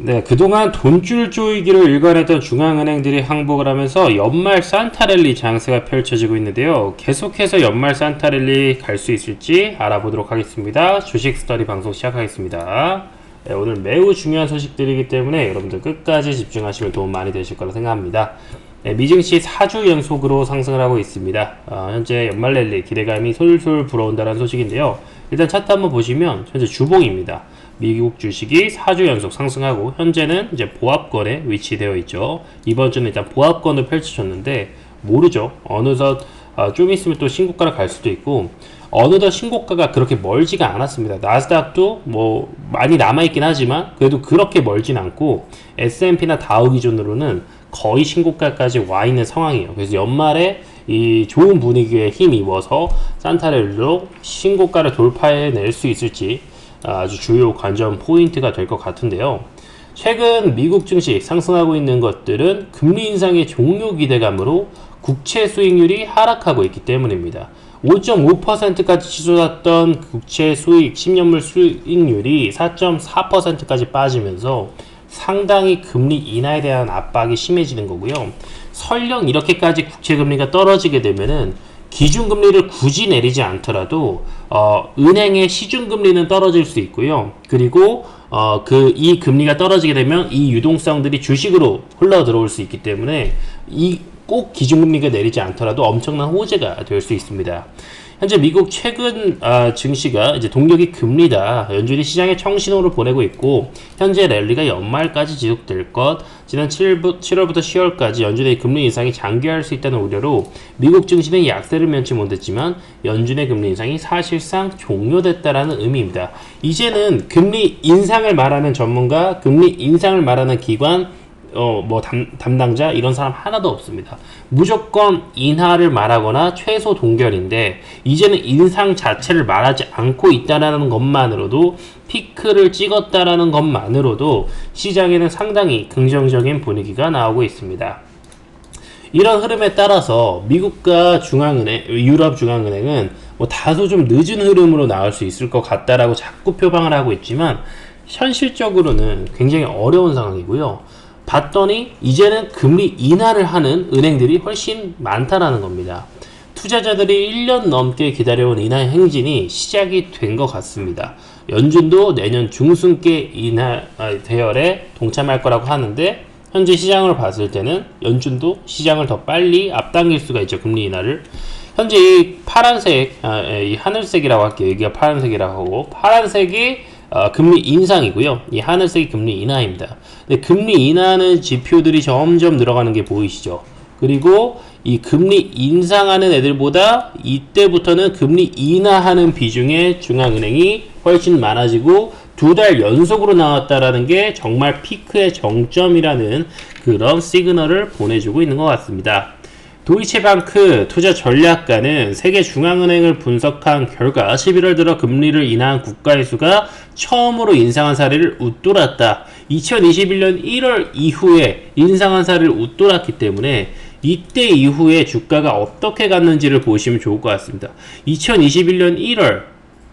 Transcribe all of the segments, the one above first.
네, 그동안 돈줄 조이기로 일관했던 중앙은행들이 항복을 하면서 연말 산타랠리 장세가 펼쳐지고 있는데요. 계속해서 연말 산타랠리 갈 수 있을지 알아보도록 하겠습니다. 주식 스터디 방송 시작하겠습니다. 네, 오늘 매우 중요한 소식들이기 때문에 여러분들 끝까지 집중하시면 도움 많이 되실 거라 생각합니다. 네, 미증시 4주 연속으로 상승을 하고 있습니다. 현재 연말 랠리 기대감이 솔솔 불어온다는 소식인데요. 일단 차트 한번 보시면 현재 주봉입니다. 미국 주식이 4주 연속 상승하고 현재는 이제 보합권에 위치되어 있죠. 이번 주는 일단 보합권을 펼쳐줬는데 모르죠. 어느덧 좀 있으면 또 신고가를 갈 수도 있고 어느덧 신고가가 그렇게 멀지가 않았습니다. 나스닥도 뭐 많이 남아있긴 하지만 그래도 그렇게 멀진 않고 S&P나 다우 기준으로는 거의 신고가까지 와 있는 상황이에요. 그래서 연말에 이 좋은 분위기에 힘입어서 산타랠리로 신고가를 돌파해낼 수 있을지 아주 주요 관전 포인트가 될 것 같은데요. 최근 미국 증시 상승하고 있는 것들은 금리 인상의 종료 기대감으로 국채 수익률이 하락하고 있기 때문입니다. 5.5%까지 치솟았던 국채 수익 10년물 수익률이 4.4%까지 빠지면서 상당히 금리 인하에 대한 압박이 심해지는 거고요. 설령 이렇게까지 국채 금리가 떨어지게 되면은 기준금리를 굳이 내리지 않더라도 은행의 시중금리는 떨어질 수 있고요. 그리고 이 금리가 떨어지게 되면 이 유동성들이 주식으로 흘러 들어올 수 있기 때문에 꼭 기준금리가 내리지 않더라도 엄청난 호재가 될 수 있습니다. 현재 미국 최근 증시가 이제 동력이 금리다. 연준이 시장에 청신호를 보내고 있고 현재 랠리가 연말까지 지속될 것. 지난 7월부터 10월까지 연준의 금리 인상이 장기화할 수 있다는 우려로 미국 증시는 약세를 면치 못했지만 연준의 금리 인상이 사실상 종료됐다라는 의미입니다. 이제는 금리 인상을 말하는 전문가, 금리 인상을 말하는 기관 담당자 이런 사람 하나도 없습니다. 무조건 인하를 말하거나 최소 동결인데 이제는 인상 자체를 말하지 않고 있다라는 것만으로도 피크를 찍었다라는 것만으로도 시장에는 상당히 긍정적인 분위기가 나오고 있습니다. 이런 흐름에 따라서 미국과 중앙은행, 유럽 중앙은행은 다소 좀 늦은 흐름으로 나올 수 있을 것 같다라고 자꾸 표방을 하고 있지만 현실적으로는 굉장히 어려운 상황이고요. 봤더니 이제는 금리 인하를 하는 은행들이 훨씬 많다라는 겁니다. 투자자들이 1년 넘게 기다려온 인하 행진이 시작이 된 것 같습니다. 연준도 내년 중순께 인하 대열에 동참할 거라고 하는데 현재 시장을 봤을 때는 연준도 시장을 더 빨리 앞당길 수가 있죠. 금리 인하를. 현재 이 파란색, 이 하늘색이라고 할게요. 여기가 파란색이라고 하고 파란색이 금리 인상이고요. 이 하늘색이 금리 인하입니다. 근데 금리 인하는 지표들이 점점 늘어가는 게 보이시죠? 그리고 이 금리 인상하는 애들보다 이때부터는 금리 인하하는 비중의 중앙은행이 훨씬 많아지고 2달 연속으로 나왔다라는 게 정말 피크의 정점이라는 그런 시그널을 보내주고 있는 것 같습니다. 도이체방크 투자전략가는 세계 중앙은행을 분석한 결과 11월 들어 금리를 인하한 국가의 수가 처음으로 인상한 사례를 웃돌았다. 2021년 1월 이후에 인상한 사례를 웃돌았기 때문에 이때 이후에 주가가 어떻게 갔는지를 보시면 좋을 것 같습니다. 2021년 1월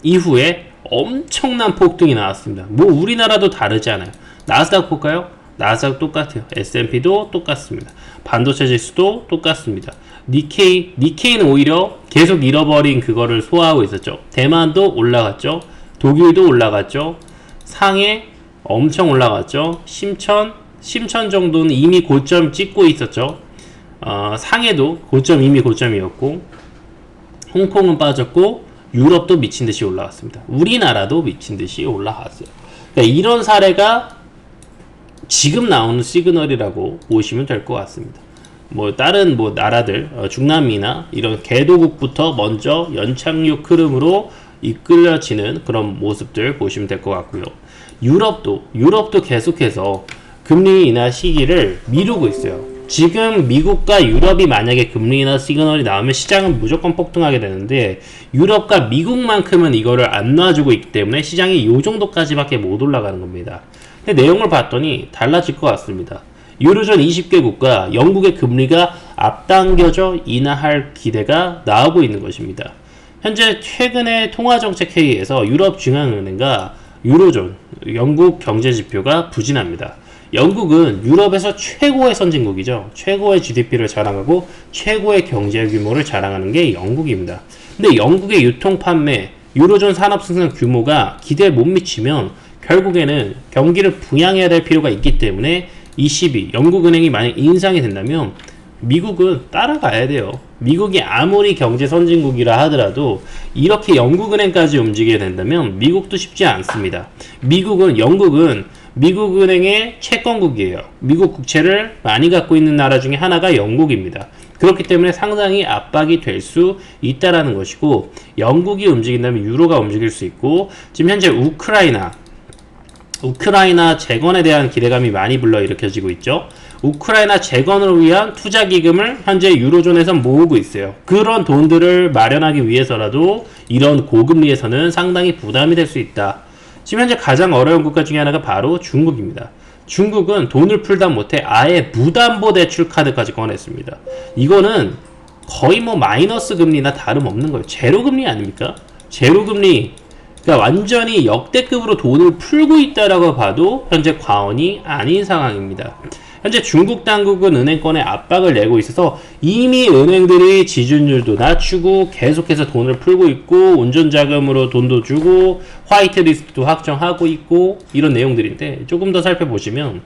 이후에 엄청난 폭등이 나왔습니다. 뭐 우리나라도 다르지 않아요. 나스닥 볼까요? 나스닥 똑같아요. S&P도 똑같습니다. 반도체 지수도 똑같습니다. 니케이는 오히려 계속 잃어버린 그거를 소화하고 있었죠. 대만도 올라갔죠. 독일도 올라갔죠. 상해 엄청 올라갔죠. 심천 정도는 이미 고점 찍고 있었죠. 상해도 이미 고점이었고 홍콩은 빠졌고 유럽도 미친듯이 올라갔습니다. 우리나라도 미친듯이 올라갔어요. 그러니까 이런 사례가 지금 나오는 시그널이라고 보시면 될 것 같습니다. 다른 나라들, 중남미나 이런 개도국부터 먼저 연착륙 흐름으로 이끌려지는 그런 모습들 보시면 될 것 같고요. 유럽도 계속해서 금리 인하 시기를 미루고 있어요. 지금 미국과 유럽이 만약에 금리 인하 시그널이 나오면 시장은 무조건 폭등하게 되는데 유럽과 미국만큼은 이거를 안 놔주고 있기 때문에 시장이 이 정도까지밖에 못 올라가는 겁니다. 근데 내용을 봤더니 달라질 것 같습니다. 유로존 20개국과 영국의 금리가 앞당겨져 인하할 기대가 나오고 있는 것입니다. 현재 최근의 통화정책회의에서 유럽 중앙은행과 유로존, 영국 경제 지표가 부진합니다. 영국은 유럽에서 최고의 선진국이죠. 최고의 GDP를 자랑하고 최고의 경제 규모를 자랑하는 게 영국입니다. 근데 영국의 유통 판매, 유로존 산업 생산 규모가 기대에 못 미치면 결국에는 경기를 부양해야 될 필요가 있기 때문에 ECB, 영국은행이 만약 인상이 된다면 미국은 따라가야 돼요. 미국이 아무리 경제 선진국이라 하더라도 이렇게 영국은행까지 움직이게 된다면 미국도 쉽지 않습니다. 영국은 미국은행의 채권국이에요. 미국 국채를 많이 갖고 있는 나라 중에 하나가 영국입니다. 그렇기 때문에 상당히 압박이 될 수 있다라는 것이고, 영국이 움직인다면 유로가 움직일 수 있고, 지금 현재 우크라이나 재건에 대한 기대감이 많이 불러일으켜지고 있죠. 우크라이나 재건을 위한 투자 기금을 현재 유로존에서 모으고 있어요. 그런 돈들을 마련하기 위해서라도 이런 고금리에서는 상당히 부담이 될 수 있다. 지금 현재 가장 어려운 국가 중에 하나가 바로 중국입니다. 중국은 돈을 풀다 못해 아예 무담보 대출 카드까지 꺼냈습니다. 이거는 거의 뭐 마이너스 금리나 다름없는 거예요. 제로 금리 아닙니까? 제로 금리, 그러니까 완전히 역대급으로 돈을 풀고 있다라고 봐도 현재 과언이 아닌 상황입니다. 현재 중국 당국은 은행권에 압박을 내고 있어서 이미 은행들이 지준율도 낮추고 계속해서 돈을 풀고 있고, 운전자금으로 돈도 주고 화이트리스트도 확정하고 있고, 이런 내용들인데, 조금 더 살펴보시면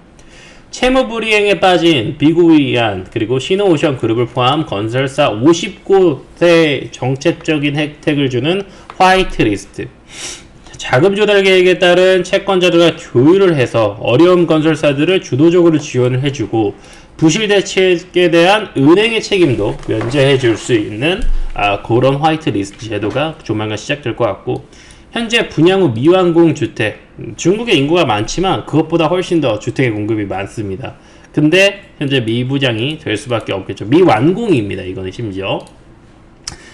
채무불이행에 빠진 비구이안 그리고 시노오션 그룹을 포함 건설사 50곳에 정책적인 혜택을 주는 화이트리스트, 자금 조달 계획에 따른 채권자들과 교류를 해서 어려운 건설사들을 주도적으로 지원을 해주고, 부실 대책에 대한 은행의 책임도 면제해 줄 수 있는 그런 화이트리스트 제도가 조만간 시작될 것 같고, 현재 분양 후 미완공 주택, 중국의 인구가 많지만 그것보다 훨씬 더 주택의 공급이 많습니다. 근데 현재 미부장이 될 수밖에 없겠죠. 미완공입니다. 이거는 심지어.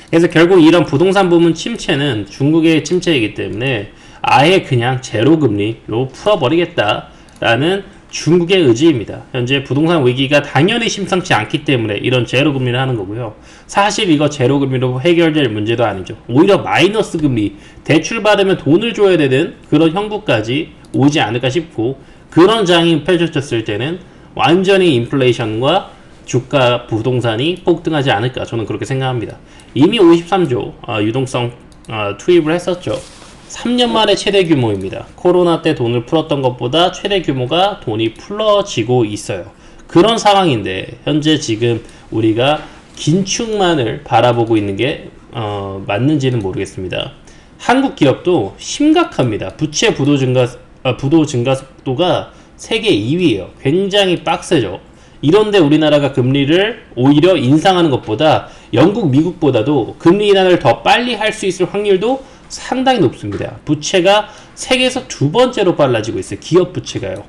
그래서 결국 이런 부동산 부문 침체는 중국의 침체이기 때문에 아예 그냥 제로 금리로 풀어버리겠다라는 중국의 의지입니다. 현재 부동산 위기가 당연히 심상치 않기 때문에 이런 제로 금리를 하는 거고요. 사실 이거 제로 금리로 해결될 문제도 아니죠. 오히려 마이너스 금리, 대출 받으면 돈을 줘야 되는 그런 형국까지 오지 않을까 싶고, 그런 장이 펼쳐졌을 때는 완전히 인플레이션과 주가 부동산이 폭등하지 않을까, 저는 그렇게 생각합니다. 이미 53조 유동성 투입을 했었죠. 3년 만에 최대 규모입니다. 코로나 때 돈을 풀었던 것보다 최대 규모가 돈이 풀어지고 있어요. 그런 상황인데 현재 지금 우리가 긴축만을 바라보고 있는 게 맞는지는 모르겠습니다. 한국 기업도 심각합니다. 부채 부도 증가 속도가 세계 2위예요. 굉장히 빡세죠. 이런데 우리나라가 금리를 오히려 인상하는 것보다 영국, 미국보다도 금리 인하를 더 빨리 할 수 있을 확률도 상당히 높습니다. 부채가 세계에서 두 번째로 빨라지고 있어요. 기업 부채가요.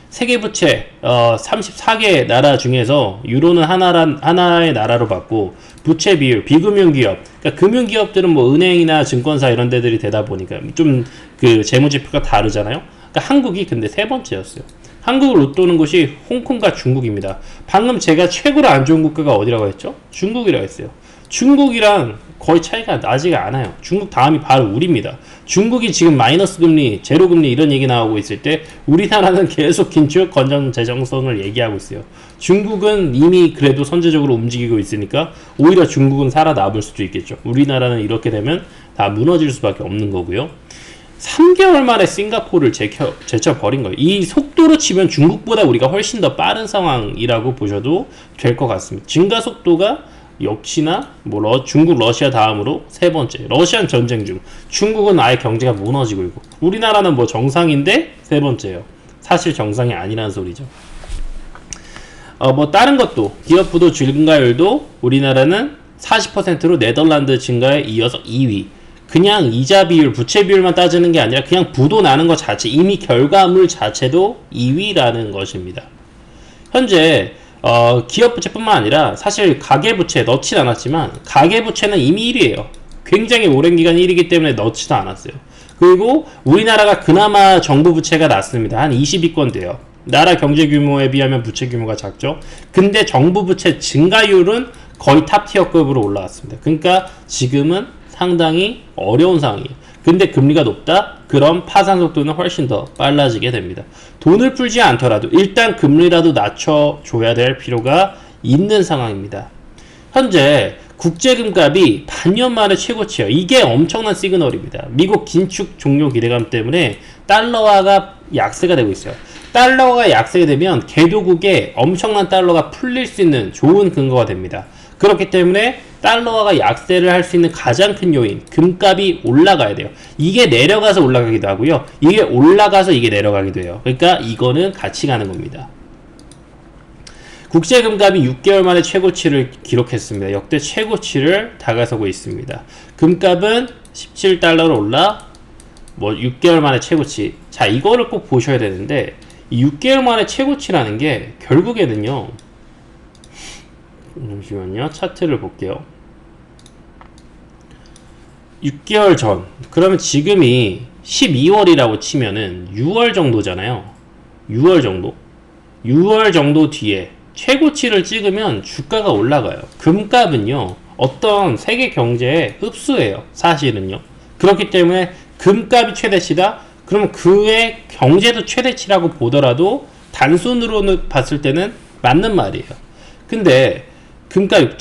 세계 부채 34개 나라 중에서 유로는 하나의 나라로 봤고, 부채 비율, 비금융기업, 그러니까 금융기업들은 뭐 은행이나 증권사 이런 데들이 되다 보니까 좀 그 재무지표가 다르잖아요. 그러니까 한국이 근데 세 번째였어요. 한국을 웃도는 곳이 홍콩과 중국입니다. 방금 제가 최고로 안 좋은 국가가 어디라고 했죠? 중국이라고 했어요. 중국이랑 거의 차이가 나지가 않아요. 중국 다음이 바로 우리입니다. 중국이 지금 마이너스 금리, 제로 금리 이런 얘기 나오고 있을 때 우리나라는 계속 긴축, 건전 재정성을 얘기하고 있어요. 중국은 이미 그래도 선제적으로 움직이고 있으니까 오히려 중국은 살아남을 수도 있겠죠. 우리나라는 이렇게 되면 다 무너질 수밖에 없는 거고요. 3개월 만에 싱가포르를 제쳐버린 거예요. 이 속도로 치면 중국보다 우리가 훨씬 더 빠른 상황이라고 보셔도 될 것 같습니다. 증가 속도가 역시나 뭐 중국, 러시아 다음으로 세 번째. 러시아는 전쟁 중, 중국은 아예 경제가 무너지고 있고, 우리나라는 뭐 정상인데 세 번째예요. 사실 정상이 아니라는 소리죠. 뭐 다른 것도 기업 부도 증가율도 우리나라는 40%로 네덜란드 증가에 이어서 2위. 그냥 이자 비율, 부채 비율만 따지는 게 아니라 그냥 부도 나는 것 자체, 이미 결과물 자체도 2위라는 것입니다. 현재 기업 부채뿐만 아니라 사실 가계부채 넣진 않았지만 가계부채는 이미 1위예요. 굉장히 오랜 기간 1위이기 때문에 넣지도 않았어요. 그리고 우리나라가 그나마 정부 부채가 낮습니다. 한 20위권 돼요. 나라 경제 규모에 비하면 부채 규모가 작죠. 근데 정부 부채 증가율은 거의 탑티어급으로 올라왔습니다. 그러니까 지금은 상당히 어려운 상황이에요. 근데 금리가 높다? 그럼 파산 속도는 훨씬 더 빨라지게 됩니다. 돈을 풀지 않더라도 일단 금리라도 낮춰줘야 될 필요가 있는 상황입니다. 현재 국제금값이 반년 만에 최고치예요. 이게 엄청난 시그널입니다. 미국 긴축 종료 기대감 때문에 달러화가 약세가 되고 있어요. 달러가 약세가 되면 개도국에 엄청난 달러가 풀릴 수 있는 좋은 근거가 됩니다. 그렇기 때문에 달러화가 약세를 할 수 있는 가장 큰 요인, 금값이 올라가야 돼요. 이게 내려가서 올라가기도 하고요. 이게 올라가서 이게 내려가기도 해요. 그러니까 이거는 같이 가는 겁니다. 국제금값이 6개월 만에 최고치를 기록했습니다. 역대 최고치를 다가서고 있습니다. 금값은 17달러로 올라 6개월 만에 최고치. 자, 이거를 꼭 보셔야 되는데 이 6개월 만에 최고치라는 게 결국에는요. 잠시만요. 차트를 볼게요. 6개월 전. 그러면 지금이 12월이라고 치면은 6월 정도잖아요. 6월 정도. 6월 정도 뒤에 최고치를 찍으면 주가가 올라가요. 금값은요. 어떤 세계 경제의 흡수예요. 사실은요. 그렇기 때문에 금값이 최대치다? 그러면 그의 경제도 최대치라고 보더라도 단순으로 봤을 때는 맞는 말이에요. 근데 금값,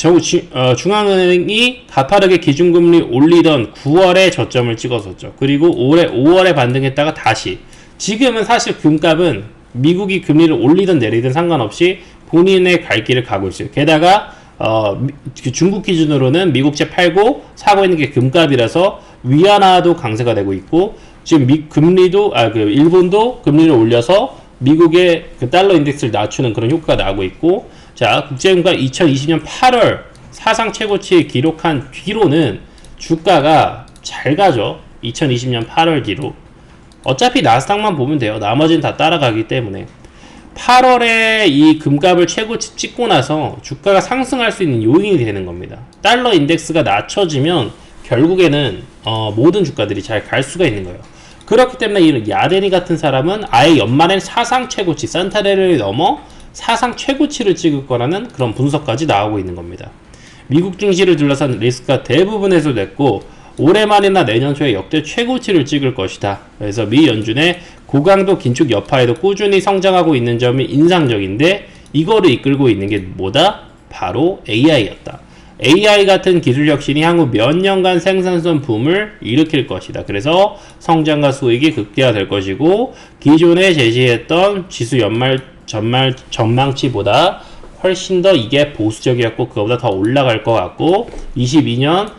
중앙은행이 가파르게 기준금리 올리던 9월에 저점을 찍었었죠. 그리고 올해 5월에 반등했다가 다시. 지금은 사실 금값은 미국이 금리를 올리든 내리든 상관없이 본인의 갈 길을 가고 있어요. 게다가 중국 기준으로는 미국채 팔고 사고 있는 게 금값이라서 위안화도 강세가 되고 있고 지금 일본도 금리를 올려서 미국의 그 달러 인덱스를 낮추는 그런 효과가 나고 있고 자, 국제금값 2020년 8월 사상 최고치 기록한 뒤로는 주가가 잘 가죠. 2020년 8월 뒤로. 어차피 나스닥만 보면 돼요. 나머지는 다 따라가기 때문에. 8월에 이 금값을 최고치 찍고 나서 주가가 상승할 수 있는 요인이 되는 겁니다. 달러 인덱스가 낮춰지면 결국에는 모든 주가들이 잘 갈 수가 있는 거예요. 그렇기 때문에 이 야데니 같은 사람은 아예 연말엔 사상 최고치, 산타레를 넘어 사상 최고치를 찍을 거라는 그런 분석까지 나오고 있는 겁니다. 미국 증시를 둘러싼 리스크가 대부분 해소됐고 올해 말이나 내년 초에 역대 최고치를 찍을 것이다. 그래서 미 연준의 고강도 긴축 여파에도 꾸준히 성장하고 있는 점이 인상적인데 이거를 이끌고 있는 게 뭐다? 바로 AI였다. AI 같은 기술 혁신이 향후 몇 년간 생산성 붐을 일으킬 것이다. 그래서 성장과 수익이 극대화될 것이고 기존에 제시했던 지수 전망치보다 훨씬 더 이게 보수적이었고 그거보다 더 올라갈 것 같고 2020년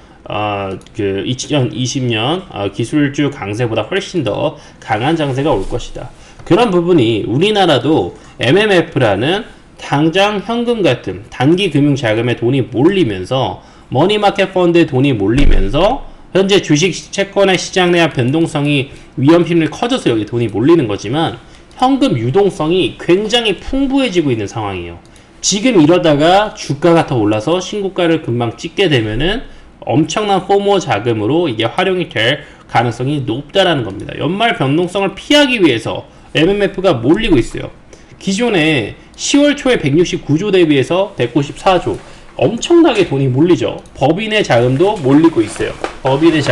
기술주 강세보다 훨씬 더 강한 장세가 올 것이다. 그런 부분이 우리나라도 MMF라는 당장 현금 같은 단기 금융 자금에 돈이 몰리면서 머니마켓 펀드에 돈이 몰리면서 현재 주식 채권의 시장 내 변동성이 위험심이 커져서 여기 돈이 몰리는 거지만 현금 유동성이 굉장히 풍부해지고 있는 상황이에요. 지금 이러다가 주가가 더 올라서 신고가를 금방 찍게 되면은 엄청난 포모 자금으로 이게 활용이 될 가능성이 높다라는 겁니다. 연말 변동성을 피하기 위해서 MMF가 몰리고 있어요. 기존에 10월 초에 169조 대비해서 194조 엄청나게 돈이 몰리죠. 법인의 자금도 몰리고 있어요. 법인의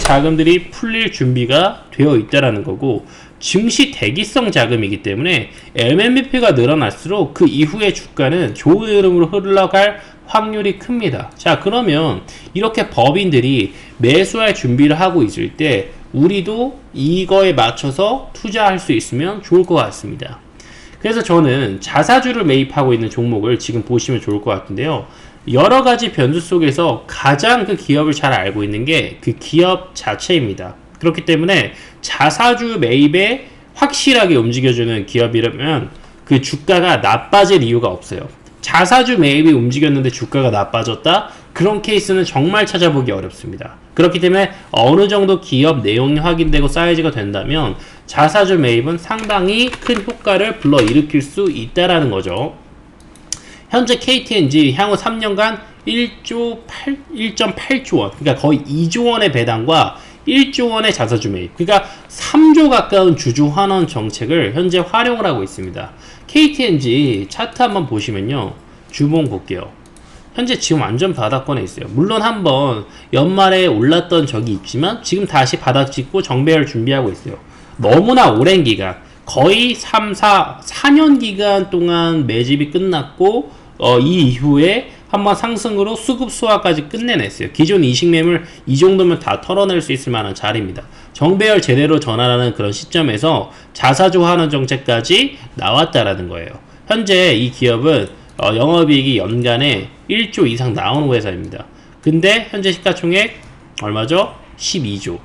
자금들이 풀릴 준비가 되어 있다라는 거고 증시 대기성 자금이기 때문에 MMF가 늘어날수록 그 이후의 주가는 좋은 흐름으로 흘러갈 확률이 큽니다. 자, 그러면 이렇게 법인들이 매수할 준비를 하고 있을 때 우리도 이거에 맞춰서 투자할 수 있으면 좋을 것 같습니다. 그래서 저는 자사주를 매입하고 있는 종목을 지금 보시면 좋을 것 같은데요. 여러 가지 변수 속에서 가장 그 기업을 잘 알고 있는 게 그 기업 자체입니다. 그렇기 때문에 자사주 매입에 확실하게 움직여주는 기업이라면 그 주가가 나빠질 이유가 없어요. 자사주 매입이 움직였는데 주가가 나빠졌다? 그런 케이스는 정말 찾아보기 어렵습니다. 그렇기 때문에 어느 정도 기업 내용이 확인되고 사이즈가 된다면 자사주 매입은 상당히 큰 효과를 불러일으킬 수 있다라는 거죠. 현재 KTNG 향후 3년간 1.8조 원, 그러니까 거의 2조 원의 배당과 1조 원의 자사주 매입, 그러니까 3조 가까운 주주 환원 정책을 현재 활용을 하고 있습니다. KTNG 차트 한번 보시면요. 주봉 볼게요. 현재 지금 완전 바닥권에 있어요. 물론 한번 연말에 올랐던 적이 있지만 지금 다시 바닥 찍고 정배열 준비하고 있어요. 너무나 오랜 기간, 거의 4년 기간 동안 매집이 끝났고 이 이후에 한번 상승으로 수급 수화까지 끝내냈어요. 기존 이식 매물 이 정도면 다 털어낼 수 있을 만한 자리입니다. 정배열 제대로 전환하는 그런 시점에서 자사조하는 정책까지 나왔다라는 거예요. 현재 이 기업은 영업이익이 연간에 1조 이상 나오는 회사입니다. 근데 현재 시가총액 얼마죠? 12조.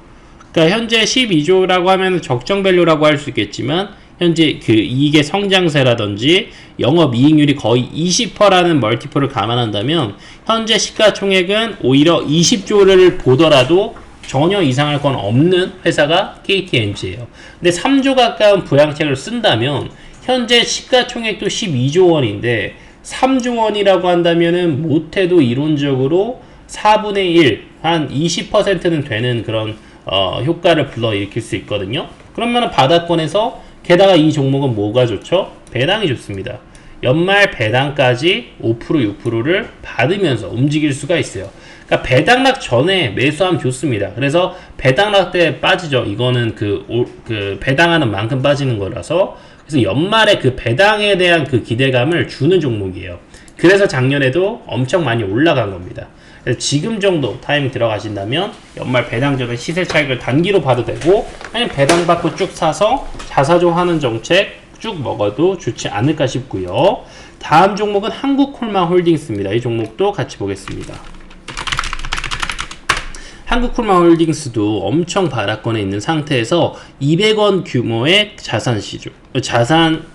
그러니까 현재 12조라고 하면 적정 밸류라고 할 수 있겠지만 현재 그 이익의 성장세라든지 영업이익률이 거의 20%라는 멀티플을 감안한다면 현재 시가총액은 오히려 20조를 보더라도 전혀 이상할 건 없는 회사가 KTNG예요. 근데 3조 가까운 부양책을 쓴다면 현재 시가총액도 12조 원인데 3조 원이라고 한다면은 못해도 이론적으로 4분의 1, 한 20%는 되는 그런 효과를 불러일으킬 수 있거든요. 그러면은 바닥권에서 게다가 이 종목은 뭐가 좋죠? 배당이 좋습니다. 연말 배당까지 5%, 6%를 받으면서 움직일 수가 있어요. 그러니까 배당락 전에 매수하면 좋습니다. 그래서 배당락 때 빠지죠. 이거는 그 배당하는 만큼 빠지는 거라서 그래서 연말에 그 배당에 대한 그 기대감을 주는 종목이에요. 그래서 작년에도 엄청 많이 올라간 겁니다. 그래서 지금 정도 타이밍 들어가신다면 연말 배당 전에 시세 차익을 단기로 봐도 되고 아니면 배당 받고 쭉 사서 자사조 하는 정책 쭉 먹어도 좋지 않을까 싶고요. 다음 종목은 한국콜마홀딩스입니다. 이 종목도 같이 보겠습니다. 한국콜마홀딩스도 엄청 바닥권에 있는 상태에서 200원 규모의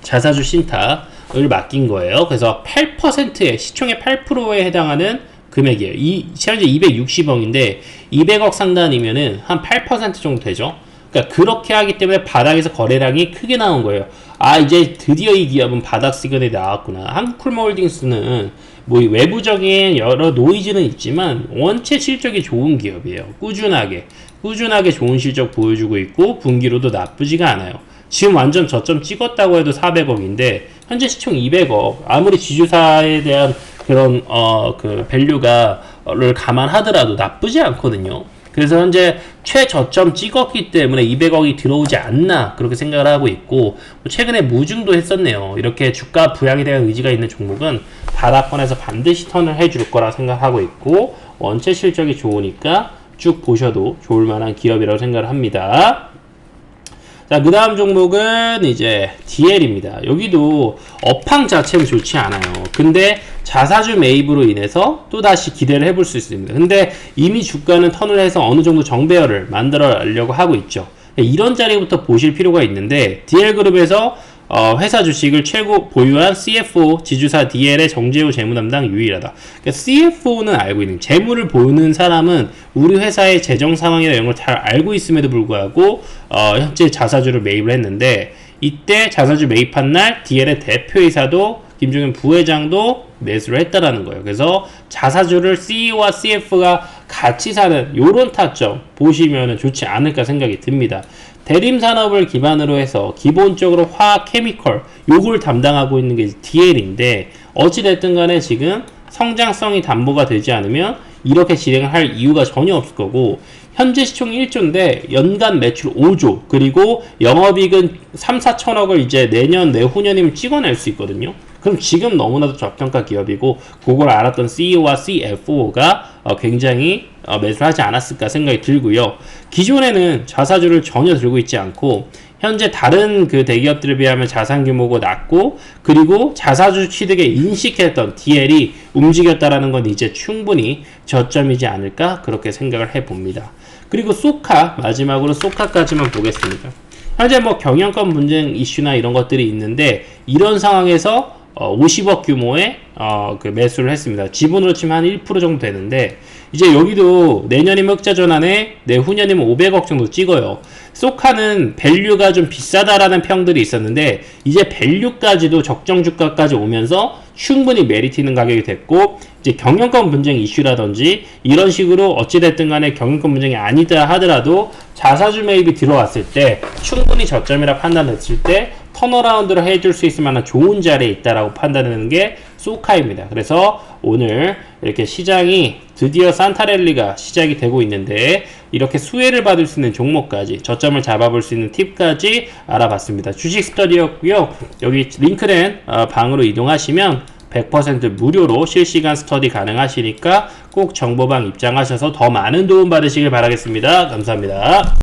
자사주 신탁을 맡긴 거예요. 그래서 8%의 시총의 8%에 해당하는 금액이에요. 현재 260억인데 200억 상단이면은 한 8% 정도 되죠. 그러니까 그렇게 하기 때문에 바닥에서 거래량이 크게 나온 거예요. 아, 이제 드디어 이 기업은 바닥 시그널이 나왔구나. 한국콜마홀딩스는 뭐 외부적인 여러 노이즈는 있지만 원체 실적이 좋은 기업이에요. 꾸준하게 좋은 실적 보여주고 있고 분기로도 나쁘지가 않아요. 지금 완전 저점 찍었다고 해도 400억인데 현재 시총 200억. 아무리 지주사에 대한 그런 그 밸류가를 감안하더라도 나쁘지 않거든요. 그래서 현재 최저점 찍었기 때문에 200억이 들어오지 않나 그렇게 생각을 하고 있고 최근에 무증도 했었네요. 이렇게 주가 부양에 대한 의지가 있는 종목은 바닥권에서 반드시 턴을 해줄 거라 생각하고 있고 원체 실적이 좋으니까 쭉 보셔도 좋을 만한 기업이라고 생각을 합니다. 자, 그 다음 종목은 이제 DL입니다. 여기도 업황 자체는 좋지 않아요. 근데 자사주 매입으로 인해서 또다시 기대를 해볼 수 있습니다. 근데 이미 주가는 턴을 해서 어느 정도 정배열을 만들어 가려고 하고 있죠. 이런 자리부터 보실 필요가 있는데 DL그룹에서 회사 주식을 최고 보유한 CFO 지주사 DL의 정재호 재무담당 유일하다. 그러니까 CFO는 알고 있는 재무를 보는 사람은 우리 회사의 재정 상황이나 이런 걸 잘 알고 있음에도 불구하고 현재 자사주를 매입을 했는데 이때 자사주 매입한 날 DL의 대표이사도 김종현 부회장도 매수를 했다라는 거예요. 그래서 자사주를 CEO와 CF가 같이 사는 요런 타점 보시면 좋지 않을까 생각이 듭니다. 대림 산업을 기반으로 해서 기본적으로 화학, 케미컬 요걸 담당하고 있는 게 DL인데 어찌됐든 간에 지금 성장성이 담보가 되지 않으면 이렇게 진행을 할 이유가 전혀 없을 거고 현재 시총 1조인데 연간 매출 5조 그리고 영업이익은 3, 4천억을 이제 내년 내후년이면 찍어낼 수 있거든요. 그럼 지금 너무나도 저평가 기업이고 그걸 알았던 CEO와 CFO가 굉장히 매수를 하지 않았을까 생각이 들고요. 기존에는 자사주를 전혀 들고 있지 않고 현재 다른 그 대기업들에 비하면 자산 규모가 낮고 그리고 자사주 취득에 인식했던 DL이 움직였다라는 건 이제 충분히 저점이지 않을까 그렇게 생각을 해봅니다. 그리고 소카 마지막으로 소카까지만 보겠습니다. 현재 뭐 경영권 분쟁 이슈나 이런 것들이 있는데 이런 상황에서 50억 규모의 그 매수를 했습니다. 지분으로 치면 한 1% 정도 되는데 이제 여기도 내년이면 흑자 전환에 내후년이면 500억 정도 찍어요. 소카는 밸류가 좀 비싸다라는 평들이 있었는데 이제 밸류까지도 적정 주가까지 오면서 충분히 메리트 있는 가격이 됐고 이제 경영권 분쟁 이슈라든지 이런 식으로 어찌됐든 간에 경영권 분쟁이 아니다 하더라도 자사주 매입이 들어왔을 때 충분히 저점이라 판단했을 때 턴어라운드를 해줄 수 있을 만한 좋은 자리에 있다라고 판단하는 게 소카입니다. 그래서 오늘 이렇게 시장이 드디어 산타랠리가 시작이 되고 있는데 이렇게 수혜를 받을 수 있는 종목까지 저점을 잡아볼 수 있는 팁까지 알아봤습니다. 주식 스터디였고요. 여기 링크된 방으로 이동하시면 100% 무료로 실시간 스터디 가능하시니까 꼭 정보방 입장하셔서 더 많은 도움 받으시길 바라겠습니다. 감사합니다.